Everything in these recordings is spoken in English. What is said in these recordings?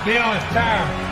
Be on time.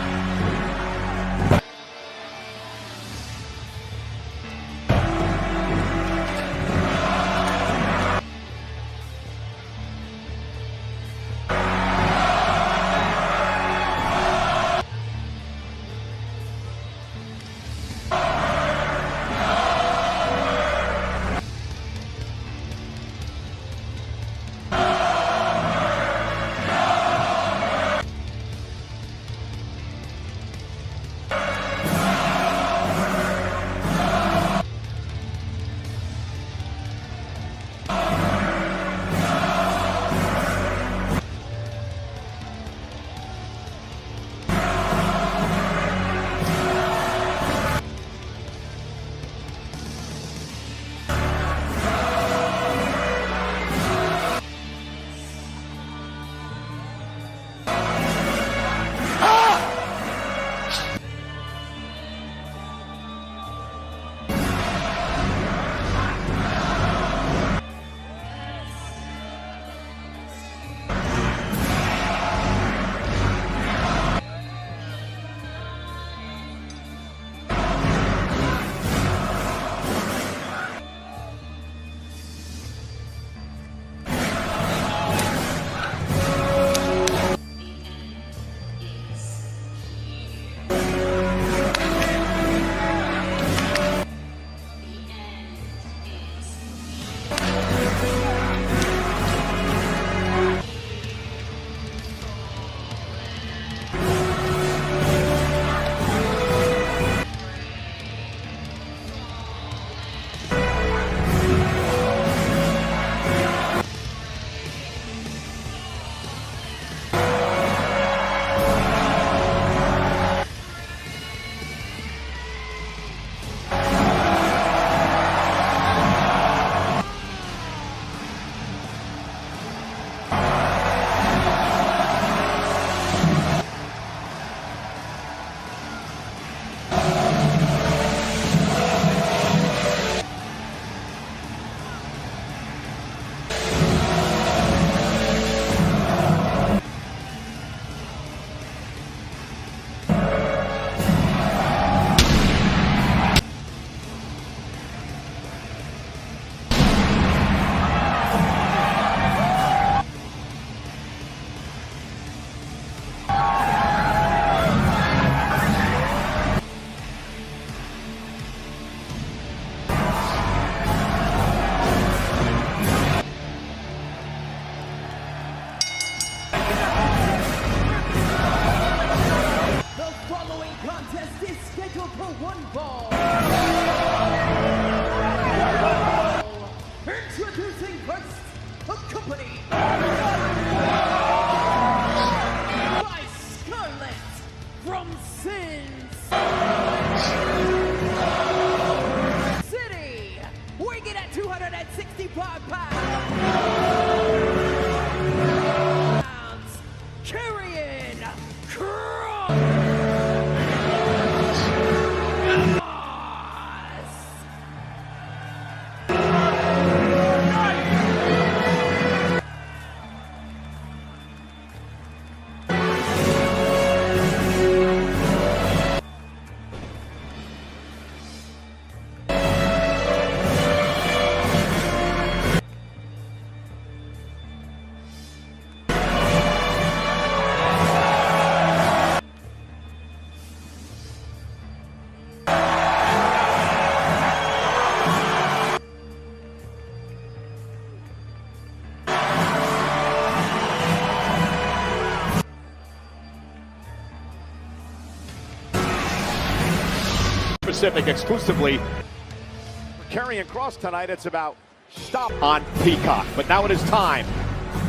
Pacific exclusively. For Karrion Kross tonight, it's about stop on Peacock. But now it is time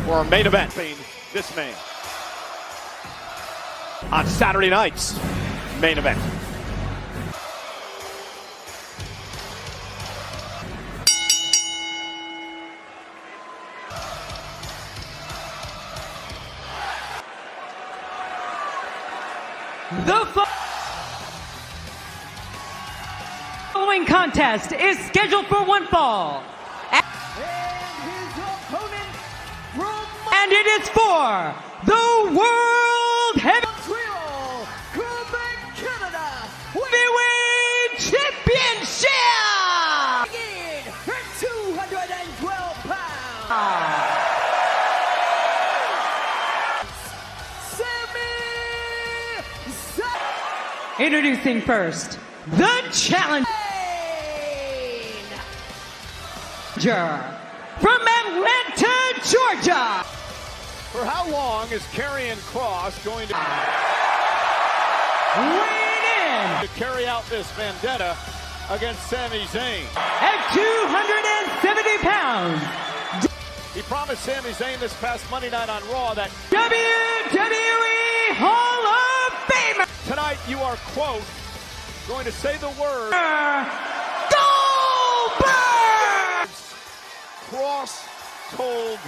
for our main event. This man on Saturday night's main event. The following contest is scheduled for one fall. And his opponent from... And it is for the World Heavyweight Introducing first, the challenger from Atlanta, Georgia. For how long is Karrion Kross going to Weighing in carry out this vendetta against Sami Zayn? at 270 pounds, He promised Sami Zayn this past Monday night on Raw that WWE Hall of Famer tonight you are, quote, going to say the word Goldberg. Kross told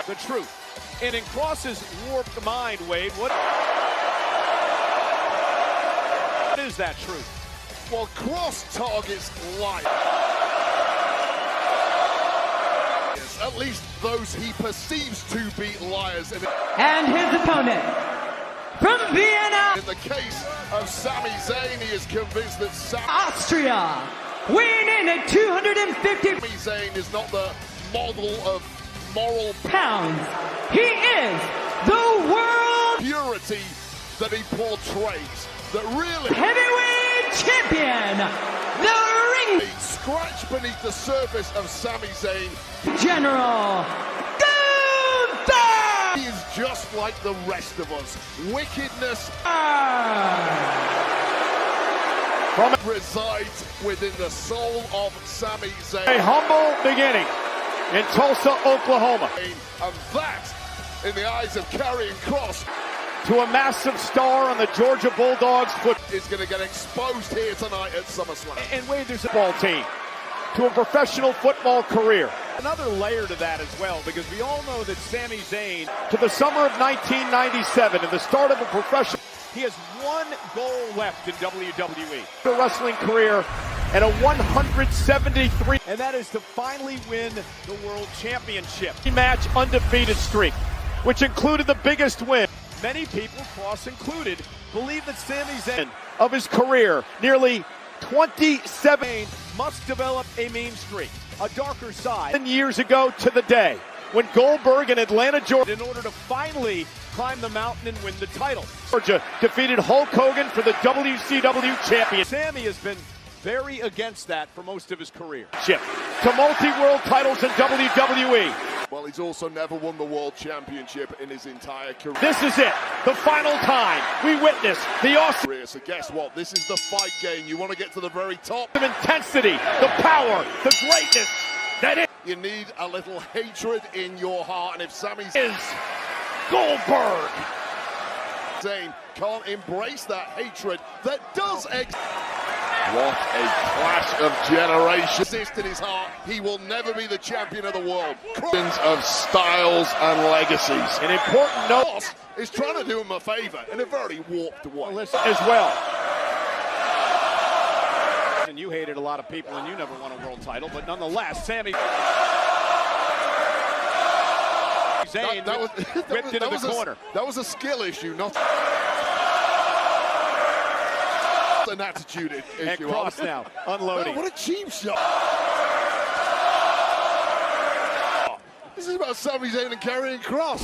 the truth. And in Kross's warped mind, Wade, what is that truth? Well, Kross targets liars. At least those he perceives to be liars. And his opponent from Vienna, In the case of Sami Zayn, he is convinced that Sami Austria, weighing in at 250 Zayn is not the model of moral pounds. He is the world purity that he portrays. That really heavyweight champion, the ring scratch beneath the surface of Sami Zayn. general, Gunther. He is just like the rest of us. Wickedness resides within the soul of Sami Zayn. A humble beginning in Tulsa, Oklahoma, And that, in the eyes of Karrion Kross, to a massive star on the Georgia Bulldogs foot. is going to get exposed here tonight at SummerSlam. And Wade, there's a ball team to a professional football career. Another layer to that as well, because we all know that Sami Zayn, to the summer of 1997 and the start of a professional, he has one goal left in WWE. The wrestling career and a 173, and that is to finally win the World Championship. Match undefeated streak, which included the biggest win. Many people, Kross included, believe that Sami Zayn of his career, nearly 27, must develop a mean streak, a darker side. 10 years ago to the day when Goldberg in Atlanta, Georgia, in order to finally climb the mountain and win the title. Georgia defeated Hulk Hogan for the WCW champion. Sami has been very against that for most of his career. To multi-world titles in WWE. Well, he's also never won the World Championship in his entire career. This is it, the final time we witness the awesome So guess what? This is the fight game. You want to get to the very top. intensity, the power, the greatness that You need a little hatred in your heart. And if Sami is Goldberg. Zayn can't embrace that hatred that does exist. What a clash of generations. Exist in his heart. He will never be the champion of the world. Of styles and legacies. An important note Kross is trying to do him a favor in a very warped way. as well. And you hated a lot of people and you never won a world title, but nonetheless, Sami Zayn whipped into the corner. That was a skill issue, not an attitude issue. And Kross now unloading. Oh, what a cheap shot. This is about Sami Zayn and Karrion Kross.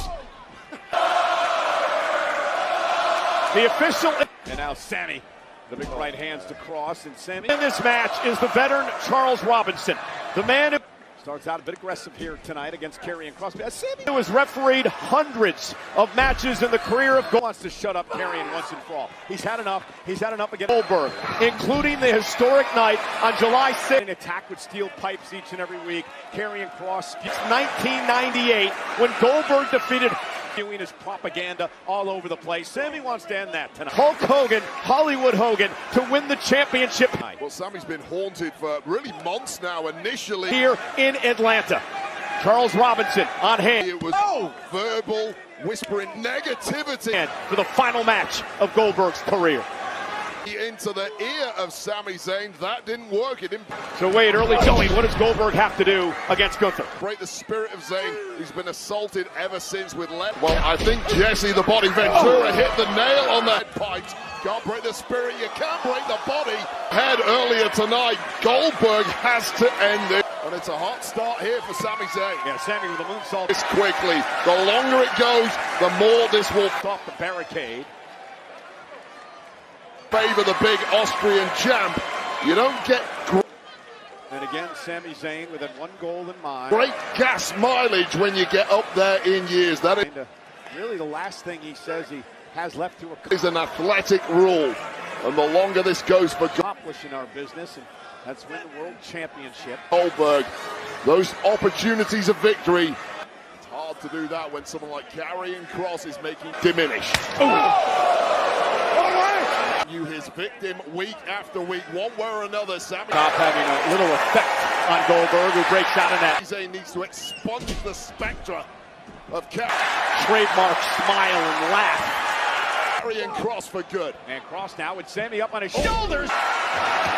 The official, and now Sami, the big right hands to Kross, and Sami. In this match is the veteran Charles Robinson, the man who starts out a bit aggressive here tonight against Karrion Kross. Sami, who has refereed hundreds of matches in the career of Goldberg, wants to shut up Karrion once and for all. He's had enough. He's had enough against Goldberg, including the historic night on July 6th. An attack with steel pipes each and every week. Karrion Kross. It's 1998 when Goldberg defeated. Doing his propaganda all over the place. Sami wants to end that tonight. Hulk Hogan, Hollywood Hogan, to win the championship. Well, Sami's been haunted for really months now. Initially Here in Atlanta, Charles Robinson on hand. it was verbal, whispering negativity And for the final match of Goldberg's career. into the ear of Sami Zayn. That didn't work. It didn't So Wade, early going. What does Goldberg have to do against Gunther? break the spirit of Zayn. He's been assaulted ever since with left. Well, I think Jesse the Body Ventura hit the nail on the head pipes. Can't break the spirit. You can't break the body. Head earlier tonight. Goldberg has to end it. And it's a hot start here for Sami Zayn. Yeah, Sami with the moonsault. This quickly. The longer it goes, the more this will Off the barricade. favor the big Austrian champ. You don't get And again, Sami Zayn with that one goal in mind. great gas mileage when you get up there in years. That Really the last thing he says he has left to is an athletic rule. And the longer this goes for accomplish in our business, and that's win the world championship. Goldberg, those opportunities of victory. It's hard to do that when someone like Karrion Kross is making diminish. You his victim week after week, one way or another. Sami Top having a little effect on Goldberg, who breaks out of that. Zayn needs to expunge the spectra of Trademark smile and laugh. Karrion Kross for good. And Kross now with Sami up on his shoulders.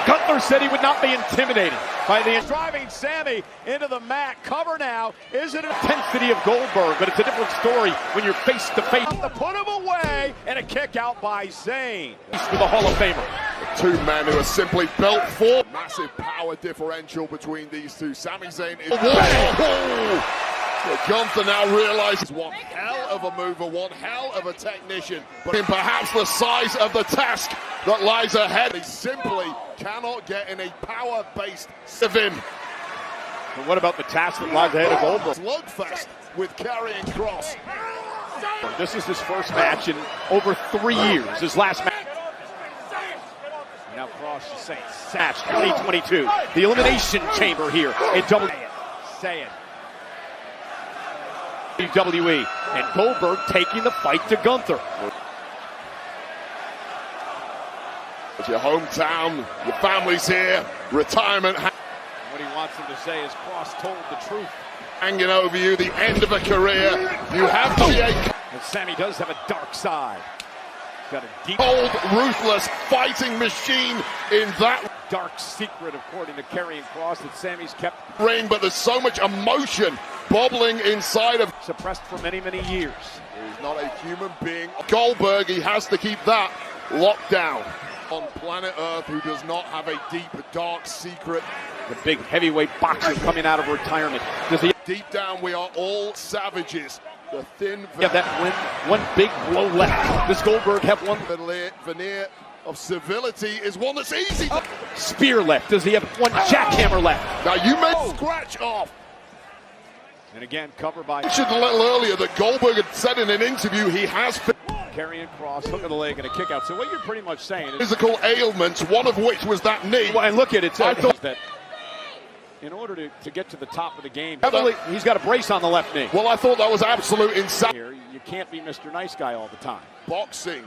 Gunther said he would not be intimidated by the driving Sami into the mat. Cover now. Is it an intensity of Goldberg? But it's a different story when you're face to face. To put him away, and a kick out by Zayn. With the Hall of Famer. Two men who are simply built for massive power differential between these two. Sami Zayn is. Gunther now realizes one hell of a mover, one hell of a technician, but in perhaps the size of the task that lies ahead, he simply cannot get in a power-based of him. And what about the task that lies ahead of Goldberg? Slugfest with Karrion Kross. This is his first match in over 3 years. His last match. Now Kross is saying, match 2022. The Elimination Chamber here in Say it. WWE, and Goldberg taking the fight to Gunther. It's your hometown, your family's here, retirement. What he wants him to say is Kross told the truth. Hanging over you, the end of a career. You have to be a And Sami does have a dark side. Got a deep, cold, ruthless fighting machine in that dark secret, according to Karrion Kross, that Sami's kept ring, but there's so much emotion bubbling inside of suppressed for many, many years. He's not a human being. Goldberg, he has to keep that locked down. On planet Earth, who does not have a deep, dark secret. The big heavyweight boxer coming out of retirement. Does he? Deep down, we are all savages. The thin that one big blow left. Does Goldberg have one veneer of civility is one that's easy. Spear left. Does he have one jackhammer left? Now you may scratch off. And again, covered by. I mentioned a little earlier that Goldberg had said in an interview he has Karrion Kross, hook of the leg and a kick out. So what you're pretty much saying is physical ailments, one of which was that knee. Well, and look at it. I thought that in order to get to the top of the game, he's got a brace on the left knee. Well, I thought that was absolute insanity. Here, you can't be Mr. Nice Guy all the time. Boxing.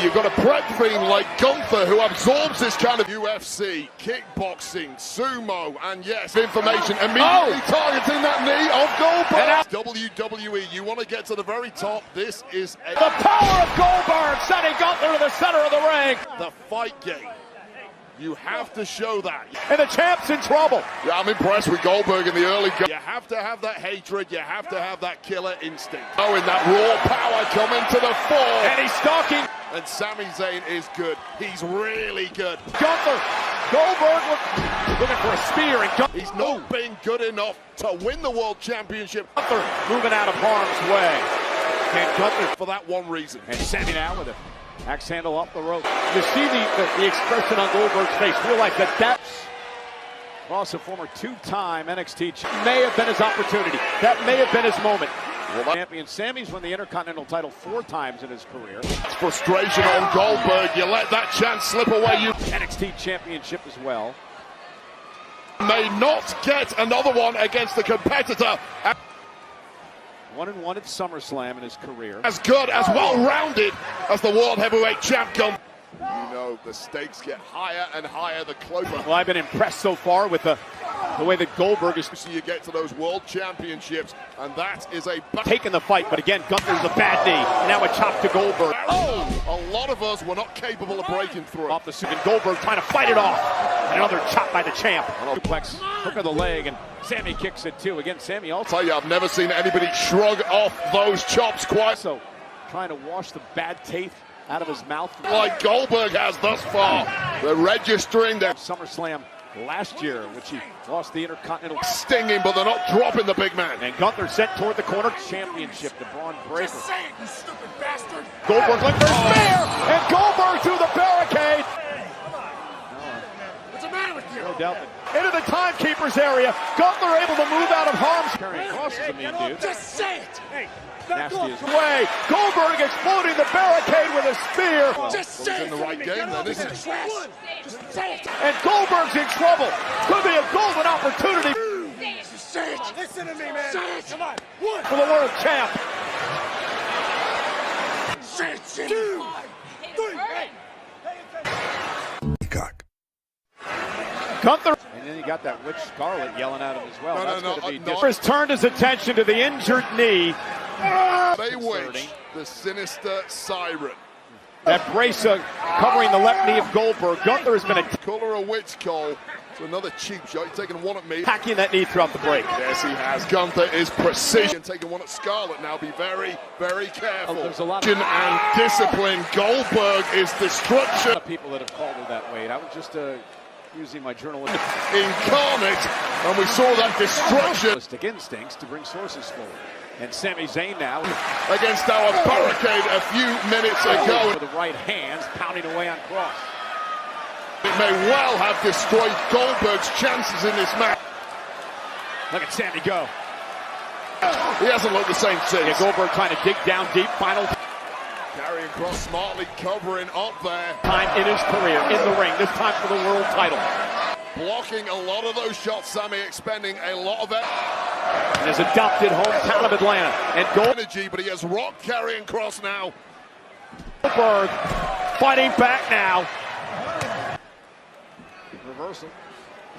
You've got a prep fiend like Gunther who absorbs this kind of UFC, kickboxing, sumo, and yes, information immediately targeting that knee of Goldberg. WWE, you want to get to the very top. This is the power of Goldberg sending Gunther to the center of the ring. The fight game. You have to show that. And the champ's in trouble. Yeah, I'm impressed with Goldberg in the early game. You have to have that hatred. You have to have that killer instinct. Oh, in that raw power coming to the fore. And he's stalking. And Sami Zayn is good. He's really good. Gunther. Goldberg looking for a spear. And he's not been good enough to win the World Championship. Gunther moving out of harm's way. And Gunther for that one reason. And Sami now with it. Axe handle off the rope. You see the expression on Goldberg's face. Realize that also former two-time NXT may have been his opportunity. That may have been his moment. Champion Sami's won the Intercontinental title 4 times in his career. It's frustration on Goldberg. You let that chance slip away. You NXT championship as well. May not get another one against the competitor. 1-1 at SummerSlam in his career. As good, as well-rounded as the World Heavyweight Champion. You know, the stakes get higher and higher the closer. Well, I've been impressed so far with the way that Goldberg is. So you get to those World Championships, and that is a taking the fight. But again, Gunther's a bad knee. And now a chop to Goldberg. A lot of us were not capable of breaking through. Off the suit, and Goldberg trying to fight it off. And another chop by the champ. Suplex, hook of the leg, and Sami kicks it too. Again, Sami also. I'll tell you, I've never seen anybody shrug off those chops quite so. Trying to wash the bad taste out of his mouth. Like Goldberg has thus far. They're registering their SummerSlam last year, which he lost the Intercontinental. Stinging, but they're not dropping the big man. And Gunther sent toward the corner. Championship to Braun Breaker. Just say it, you stupid bastard. Goldberg looking for a spear, and Goldberg through the barricade. What's the matter with you? No doubt that into the timekeeper's area. Gunther able to move out of harm's carrying crosses a mean dude. Just say it. Hey, Nastiest way. Goldberg exploding the barricade with a spear. just say in the right game then, isn't it? Just say it. And Goldberg's in trouble. Could be a golden opportunity Just say it. Listen to me, man. Say it. Come on. One. for the world champ. Say it, Jimmy. 2, 3. Gunther. And then you got that witch Scarlet yelling at him as well. No, That's no, going to be no. different. Turned his attention to the injured knee. They witch, the sinister siren. That brace covering the left knee of Goldberg. Gunther has been Call her a witch, Cole. It's another cheap shot. He's taking one at me. attacking that knee throughout the break. Yes, he has. Gunther is precision. Taking one at Scarlett now. Be very, very careful. Oh, there's a lot of and discipline. Goldberg is destruction. A lot of people that have called her that way. I was just using my journalistic Incarnate. And we saw that destruction instincts to bring sources forward. And Sami Zayn now against our barricade a few minutes ago. with the right hands pounding away on Cross. It may well have destroyed Goldberg's chances in this match. Look at Sami go. He hasn't looked the same since. Yeah, Goldberg trying to dig down deep. Final Carrying Cross smartly covering up there. time in his career in the ring. This time for the world title. Blocking a lot of those shots, Sami expending a lot of it. In his adopted hometown of Atlanta. And Energy, but he has Rock carrying Cross now. Goldberg fighting back now. Reversal.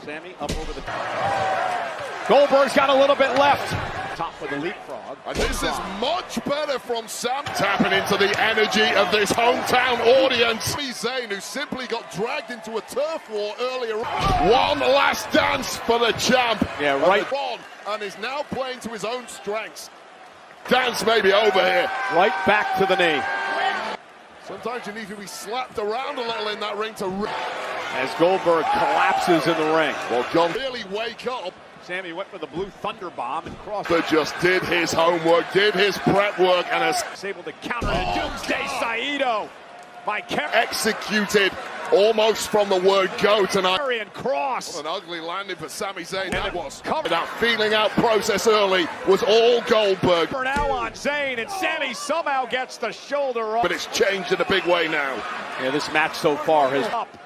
Sami up over the top. Goldberg's got a little bit left. Top with the leapfrog. And this is much better from Sam. Tapping into the energy of this hometown audience. Sami Zayn, who simply got dragged into a turf war earlier. One last dance for the champ. Yeah, right. And is now playing to his own strengths. Dance may be over here. Right back to the knee. Sometimes you need to be slapped around a little in that ring to As Goldberg collapses in the ring. well, John really wake up. Sami went for the blue thunder bomb and crossed. But just did his homework, did his prep work, and has Able to counter a Doomsday Saito by executed almost from the word go tonight. Karrion Kross. What an ugly landing for Sami Zayn. That it was covered. that feeling out process early was all Goldberg. For now on Zayn, and Sami somehow gets the shoulder up. But it's changed in a big way now. Yeah, this match so far has up.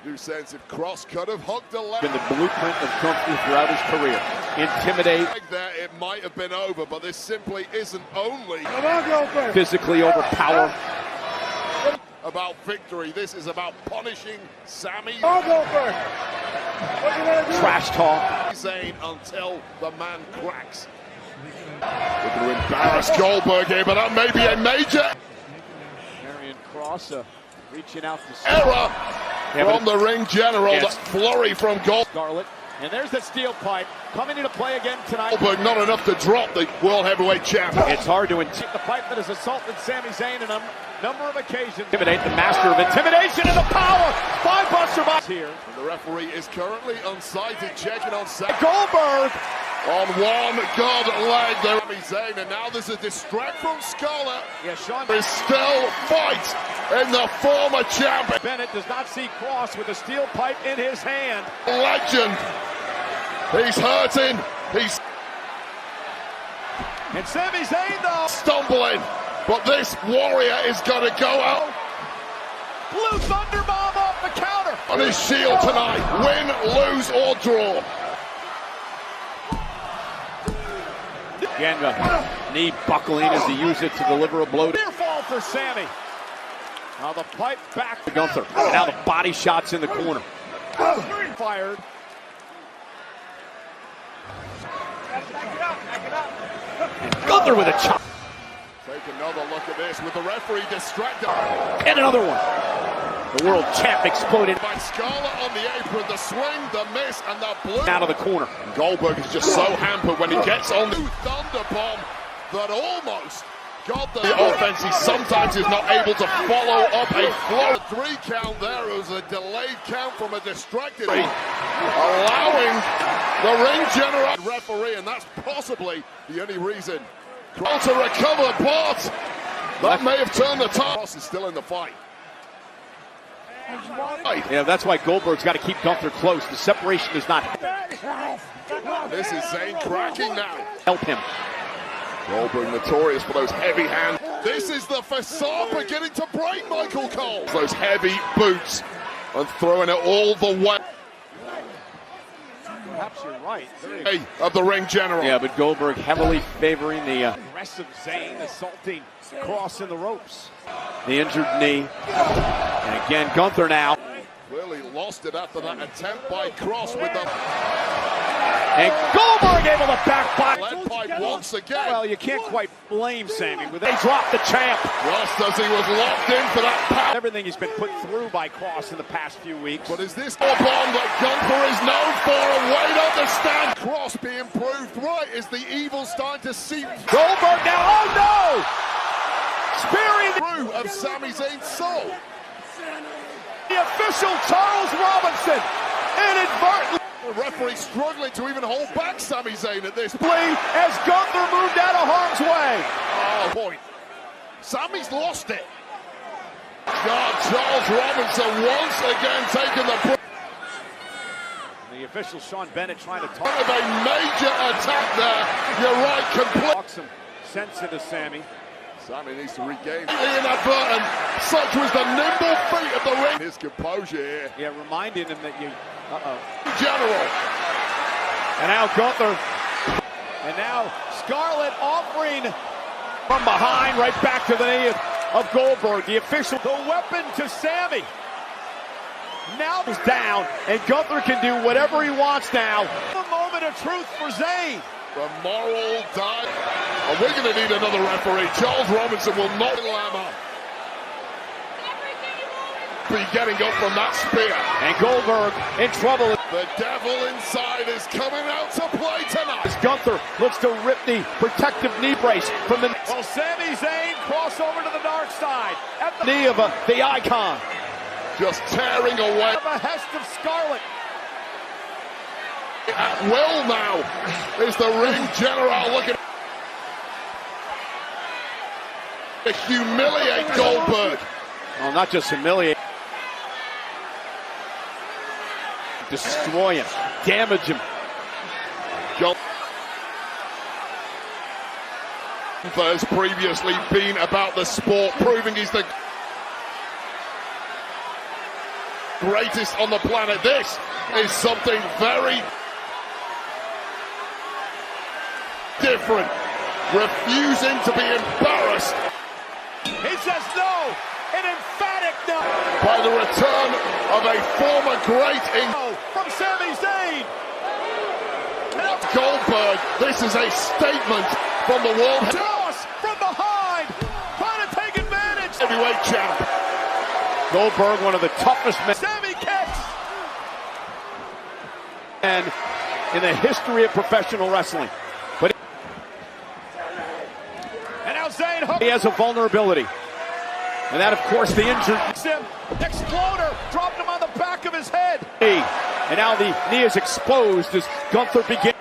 New sense if Cross could have hooked a left. Been the blueprint of Gunther throughout his career. Intimidate, Like there, it might have been over, but this simply isn't only physically overpower. about victory. This is about punishing Sami Trash talk. Zayn until the man cracks. Looking to embarrass Goldberg here, but that may be a major Karrion Kross reaching out to error Yeah, from the ring general. Yes. That flurry from Goldberg. Scarlett. And there's the steel pipe coming into play again tonight. Not enough to drop the World Heavyweight Champion. It's hard to intimidate the pipe that has assaulted Sami Zayn on a number of occasions. Intimidate the master of intimidation and the power. Five-buster box here. The referee is currently unsighted, checking on Sami Goldberg. on one good leg. There is Zayn, and now there's a distract from Scarlett. Yeah, Sean There is still fight in the former champion. Bennett does not see Cross with a steel pipe in his hand. Legend. He's hurting. He's And Sami Zayn, though. stumbling. But this warrior is going to go out Blue Thunder Bomb off the counter. on his shield tonight. Win, lose, or draw. Again, knee buckling as he used it to deliver a blow. Near fall for Sami. Now the pipe back to Gunther. Now the body shots in the corner. Fired. Gunther with a chop. Take another look at this with the referee distracted. And another one. The world champ exploded By Scarlett on the apron, the swing, the miss, and the blue. out of the corner. Goldberg is just so hampered when he gets on the thunder bomb that almost God, the offense, he sometimes is not able to follow up a flow. 3 count there. It was a delayed count from a distracted, allowing the ring general referee, and that's possibly the only reason. Cross to recover, but that may have turned the tide. Cross is still in the fight. Yeah, that's why Goldberg's got to keep Gunther close. The separation is not. This is Zayn cracking now. Help him. Goldberg notorious for those heavy hands. This is the facade beginning to break Michael Cole. Those heavy boots and throwing it all the way. Perhaps you're right. Of the ring general. Yeah, but Goldberg heavily favoring the aggressive Zayn, assaulting Cross in the ropes. The injured knee. And again, Gunther now. Clearly lost it after that attempt by Cross with the... And Goldberg able to backfire. Lead pipe once again. Well, you can't quite blame Sammy. They dropped the champ. Just as he was locked in for that power. Everything he's been put through by Cross in the past few weeks. But is this the bomb that Gunther is known for? And wait on the stand. Cross being proved right. Is the evil starting to seep? Goldberg now. Oh no! Spearing through of Sami Zayn's soul. The official Charles Robinson inadvertently. The referee struggling to even hold back Sami Zayn at this point. As Gunther moved out of harm's way. Oh, point. Sami's lost it. God, Charles Robinson once again taking the... The official Sean Bennett trying to talk. Part of a major attack there. You're right, complete. Talk some sense into Sami. Sami needs to regain. Inadvertent. Such was the nimble feet of the ring. His composure here. Yeah, reminding him that you... General. And now Gunther. And now Scarlett offering from behind right back to the knee of Goldberg. The official, the weapon to Sami. Now he's down, and Gunther can do whatever he wants now. A moment of truth for Zayn. The moral dive. And we're going to need another referee. Charles Robinson will not glamour. Be getting up from that spear. And Goldberg in trouble. The devil inside is coming out to play tonight. As Gunther looks to rip the protective knee brace from the... Well, Sami Zayn cross over to the dark side. At the knee of the icon. Just tearing away. The behest of Scarlett. At will now is the ring general looking to humiliate Goldberg. Well, not just humiliate. Destroy him. Damage him. Gunther has previously been about the sport, proving he's the greatest on the planet. This is something very different. Refusing to be embarrassed. He says no. An emphatic no. By the return of a former great from Sami Zayn. Goldberg, this is a statement from the world. Cross from behind, trying to take advantage. Heavyweight champ. Goldberg, one of the toughest men. Sami kicks. And in the history of professional wrestling. But and now Zayn, he has a vulnerability. And that, of course, the injured exploder dropped him on the back of his head. And now the knee is exposed as Gunther begins.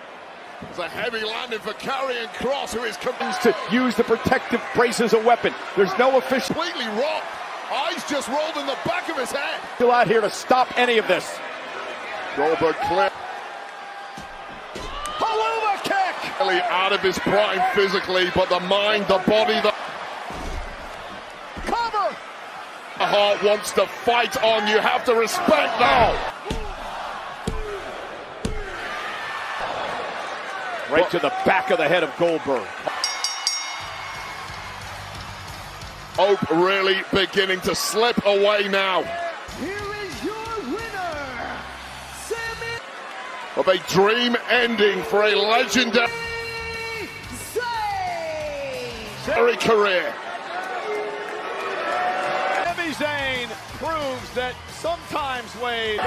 It's a heavy landing for Karrion Kross, who is coming to use the protective brace as a weapon. There's no official. Completely wrong. Eyes just rolled in the back of his head. Still out here to stop any of this. Goldberg clear. Paluma kick. Really out of his prime physically, but the mind, the body, the heart wants to fight on. You have to respect that. Right to the back of the head of Goldberg. Hope really beginning to slip away now. Here is your winner, Sami Of a dream ending for a legendary career. Zayn proves that sometimes, Wade,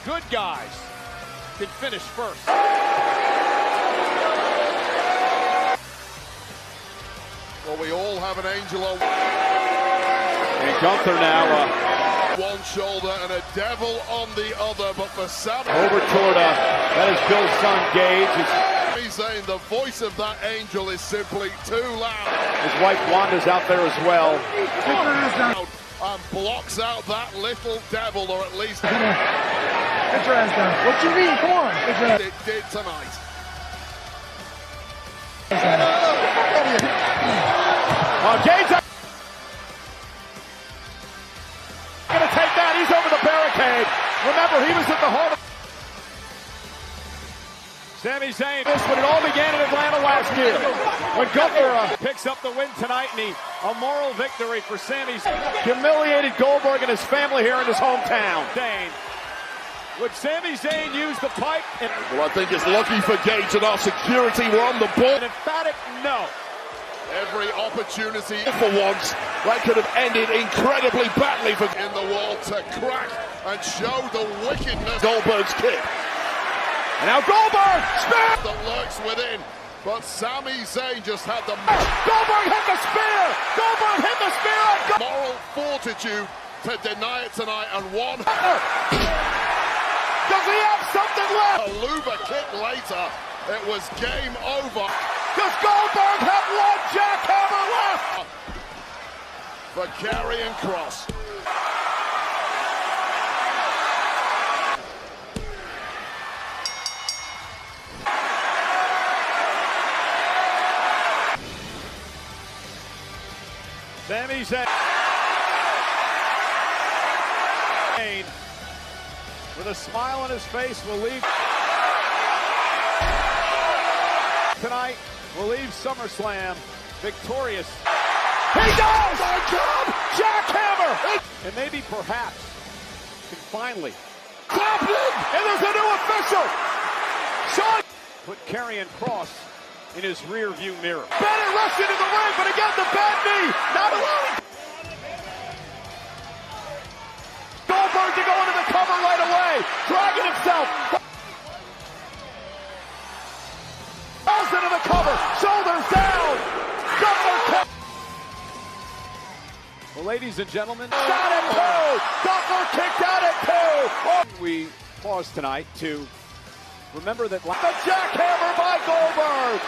good guys can finish first. Well, we all have an angel on And Gunther now one shoulder and a devil on the other, but for Sami over toward that is Bill's son Gage. Zayn, the voice of that angel is simply too loud. His wife Wanda's out there as well. And blocks out that little devil, or at least Get your ass down. What you mean? Come on. it did tonight. Gage gonna take that. He's over the barricade. Remember, he was at the heart of Sami Zayn. This when it all began in Atlanta last year. When Gunther picks up the win tonight, and a moral victory for Sami Zayn. Humiliated Goldberg and his family here in his hometown. Would Sami Zayn use the pipe? Well, I think it's lucky for Gage and our security were on the ball. An emphatic no. Every opportunity for once that could have ended incredibly badly for in the wall to crack and show the wickedness. Goldberg's kick. And now Goldberg spear that lurks within, but Sami Zayn just had the Goldberg hit the spear. Goldberg hit the spear. Moral fortitude to deny it tonight, and one. Does he have something left? A Luba kick later, it was game over. Does Goldberg have one jackhammer left? For Karrion Kross. Sami Zayn with a smile on his face will leave tonight. Will leave SummerSlam victorious. He does! My God! Jackhammer! And maybe perhaps can finally Stop it! and there's a new official. Sean put Karrion Kross in his rear view mirror. Bennett rushed into the ring, but again the bad knee. Not alone. Goldberg to go into the cover right away. Dragging himself. Falls into the cover. Shoulders down. Gunther. Well, ladies and gentlemen, shot at two. Gunther kicked out at two. We pause tonight to remember that the jackhammer by Goldberg.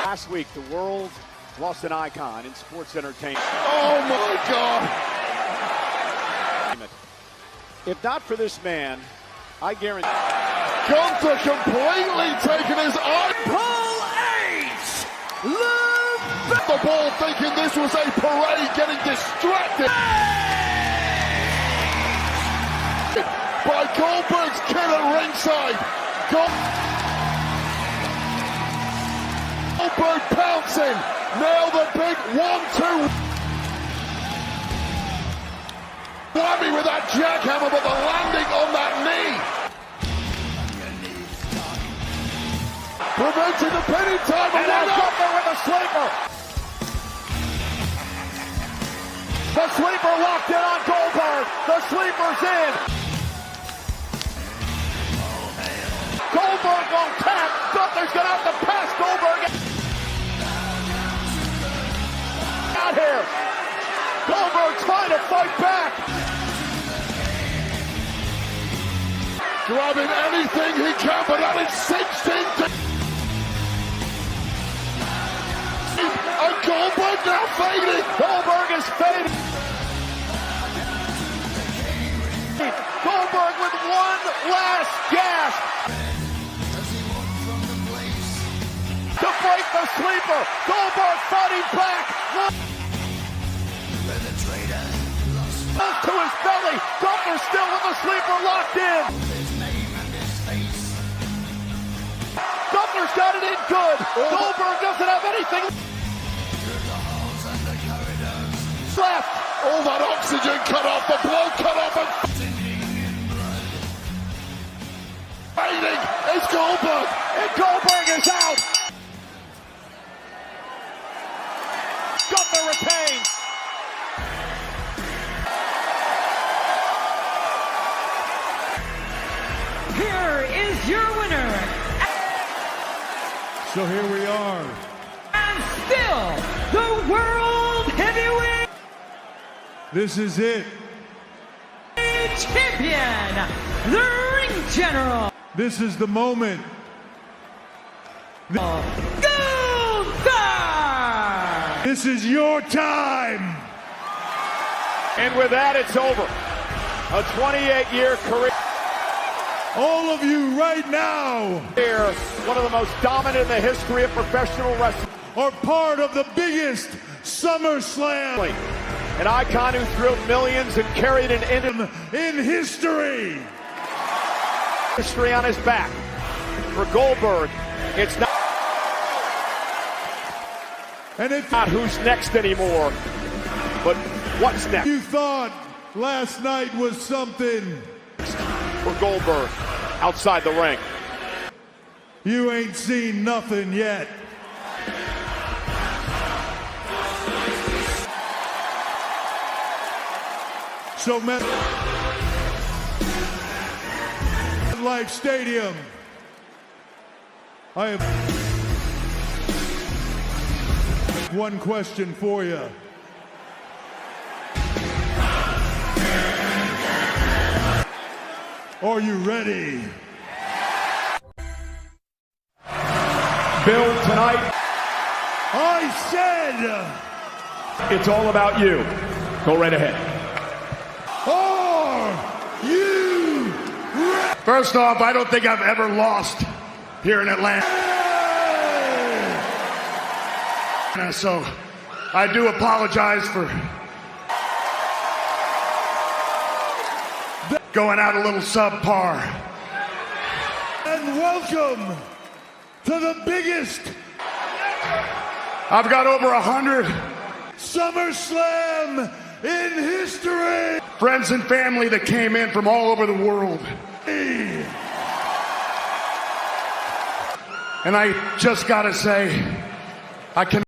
Last week, the world lost an icon in sports entertainment. Oh my God! If not for this man, I guarantee. Gunther completely taking his eye. Pull 8. The ball thinking this was a parade, getting distracted by Goldberg's kid at ringside. Goldberg pouncing. Now the big 1-2. Whammy with that jackhammer, but the landing on that knee. Preventing the pin in time. And now Gunther with a sleeper. The sleeper locked in on Goldberg. The sleeper's in. Goldberg on tap. Gunther's gonna have to pass Goldberg out here. Goldberg trying to fight back. Grabbing anything he can, but that is 16. And Goldberg now fading. Goldberg is fading. Goldberg with one last gasp to break the sleeper. Goldberg fighting back. To his belly. Gunther still with the sleeper locked in. Gunther's got it in good. Goldberg doesn't have anything left. All that oxygen cut off, the blow cut off, and fading is Goldberg. And Goldberg is out. Gunther retains. Here is your winner. So here we are. And still the This is it. Champion, the Ring General. This is the moment. Gunther! This is your time. And with that, it's over. A 28-year career. All of you right now Here, one of the most dominant in the history of professional wrestling. are part of the biggest SummerSlam An icon who thrilled millions and carried an in history. History on his back. For Goldberg, it's not who's next anymore, but what's next. You thought last night was something. For Goldberg, outside the ring. You ain't seen nothing yet. So MetLife Stadium, I have one question for you. Are you ready? Bill, tonight, I said, it's all about you. Go right ahead. are you ready? First off, I don't think I've ever lost here in Atlanta. So I do apologize for going out a little subpar. And welcome to the biggest I've got over 100 SummerSlam in history. friends and family that came in from all over the world. And I just gotta say, I can